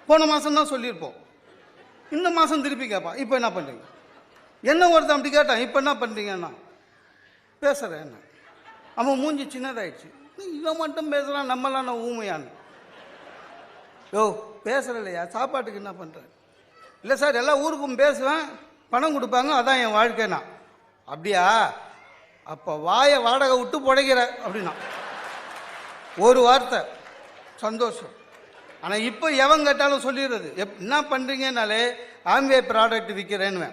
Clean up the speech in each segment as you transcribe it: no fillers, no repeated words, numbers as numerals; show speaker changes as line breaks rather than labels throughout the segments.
போன மாதம் தான் சொல்லியிருப்போம். இந்த மாதம் திருப்பி கேட்பான், இப்போ என்ன பண்ணுறீங்க? என்ன ஒருத்தன் அப்படி கேட்டான், இப்போ என்ன பண்ணுறீங்கன்னா பேசுகிறேன். என்ன அவன் மூஞ்சி சின்னதாயிடுச்சு. இவன் மட்டும் பேசுகிறான், நம்மளாம் நான் ஊமையான்னு. யோ பேசுகிற இல்லையா, சாப்பாட்டுக்கு என்ன பண்ணுறேன்? இல்லை சார், எல்லா ஊருக்கும் பேசுவேன், பணம் கொடுப்பாங்க, அதான் என் வாழ்க்கைனா. அப்படியா? அப்போ வாயை வாடகை விட்டு புடைக்கிற அப்படின்னா ஒரு வார்த்தை சந்தோஷம். ஆனால் இப்போ எவன் கேட்டாலும் சொல்லிடுறது, என்ன பண்ணுறீங்கனாலே ஆம்வே ப்ராடக்ட் விற்கிறேன்னு.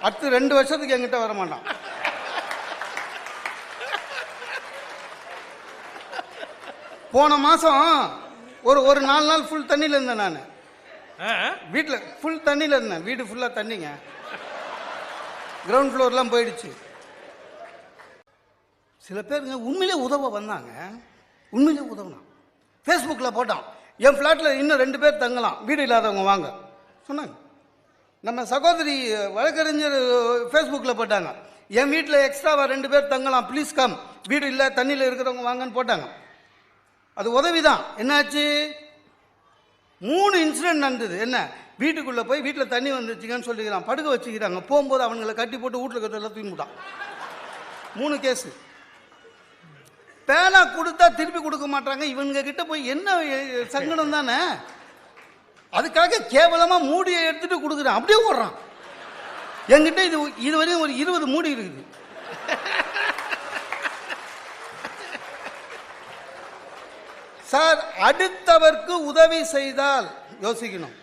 அடுத்து 2 வருஷத்துக்கு என்கிட்ட வரமாட்டான். போன மாதம் ஒரு 4 நாள் ஃபுல் தண்ணியில் இருந்தேன். நான் வீட்டில் ஃபுல் தண்ணியில் இருந்தேன். வீடு ஃபுல்லாக தண்ணிங்க, கிரவுண்ட் ஃப்ளோர்லாம் போயிடுச்சு. சில பேருங்க உண்மையிலே உதவ வந்தாங்க, உண்மையிலே உதவலாம். ஃபேஸ்புக்கில் போட்டான், என் ஃப்ளாட்டில் இன்னும் 2 பேர் தங்கலாம், வீடு இல்லாதவங்க வாங்க சொன்னாங்க. நம்ம சகோதரி வழக்கறிஞர் ஃபேஸ்புக்கில் போட்டாங்க, என் வீட்டில் எக்ஸ்ட்ராவாக 2 பேர் தங்கலாம், ப்ளீஸ் கம், வீடு இல்லை தண்ணியில் இருக்கிறவங்க வாங்கன்னு போட்டாங்க. அது உதவி தான். என்னாச்சு? 3 இன்சிடென்ட் நடந்தது. என்ன? வீட்டுக்குள்ளே போய் வீட்டில் தண்ணி வந்துச்சுங்கன்னு சொல்லிக்கிறான், படுக்க வச்சுக்கிறாங்க, போகும்போது அவங்களை கட்டி போட்டு வீட்டில் கட்டெல்லாம் தூங்கிட்டான். 3 கேஸு. பேனா கொடுத்தா திருப்பி கொடுக்க மாட்டாங்க. இவங்க கிட்ட போய் என்ன சங்கடம் தானே, அதுக்காக கேவலமாக மூடியை எடுத்துட்டு கொடுக்குறான், அப்படியே ஓடுறான். என்கிட்ட இதுவரையும் ஒரு 20 மூடி இருக்குது. சார், அடுத்தவருக்கு உதவி செய்தால் யோசிக்கணும்.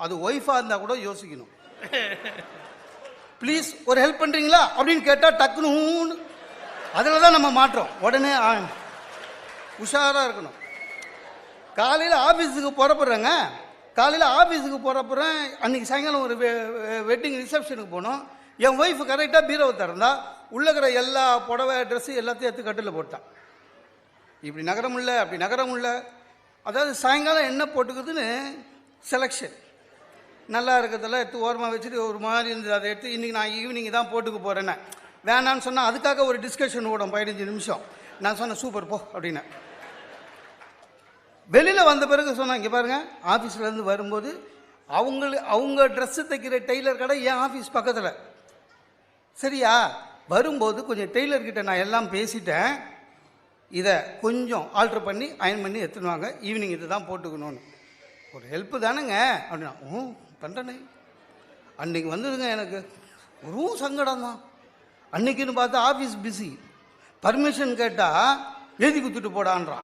அது ஒய்ஃபாக இருந்தால் கூட யோசிக்கணும். ப்ளீஸ் ஒரு ஹெல்ப் பண்ணுறீங்களா அப்படின்னு கேட்டால் டக்குன்னு அதில் தான் நம்ம மாற்றோம். உடனே உஷாராக இருக்கணும். காலையில் ஆஃபீஸுக்கு புறப்படுறேங்க, காலையில் ஆஃபீஸுக்கு புறப்படுறேன். அன்றைக்கி சாயங்காலம் ஒரு வெட்டிங் ரிசப்ஷனுக்கு போனோம். என் ஒய்ஃபு கரெக்டாக பீரோவை திறந்தா உள்ளக்கிற எல்லா புடவை ட்ரெஸ்ஸு எல்லாத்தையும் எடுத்து கட்டில் போட்டான். இப்படி நகரம் இல்லை, அப்படி நகரம் இல்லை. அதாவது சாயங்காலம் என்ன போட்டுக்குதுன்னு செலெக்ஷன். நல்லா இருக்கிறதெல்லாம் எடுத்து ஓரமாக வச்சுட்டு ஒரு மாதிரி இருந்தது, அதை எடுத்து இன்றைக்கி நான் ஈவினிங் தான் போட்டுக்க போகிறேன்னு வேணான்னு சொன்னால் அதுக்காக ஒரு டிஸ்கஷன் ஓடும் 15 நிமிஷம். நான் சொன்னேன் சூப்பர் போ அப்படின்னு. வெளியில் வந்த பிறகு சொன்னேன், இங்கே பாருங்கள், ஆஃபீஸ்லேருந்து வரும்போது அவங்க ட்ரெஸ்ஸு தைக்கிற டெய்லர் கடை என் ஆஃபீஸ் பக்கத்தில், சரியா? வரும்போது கொஞ்சம் டெய்லர்கிட்ட நான் எல்லாம் பேசிட்டேன், இதை கொஞ்சம் ஆல்ட்ரு பண்ணி அயன் பண்ணி எடுத்துன்னு வாங்க, ஈவினிங் இது தான் போட்டுக்கணும்னு. ஒரு ஹெல்ப்பு தானேங்க அப்படின்னா, பண்ணுறேனே. அன்றைக்கி வந்ததுங்க எனக்கு ஒரு சங்கடம் தான். அன்றைக்கின்னு பார்த்தா ஆஃபீஸ் பிஸி, பர்மிஷன் கேட்டால் எழுதி கொடுத்துட்டு போடான்றான்.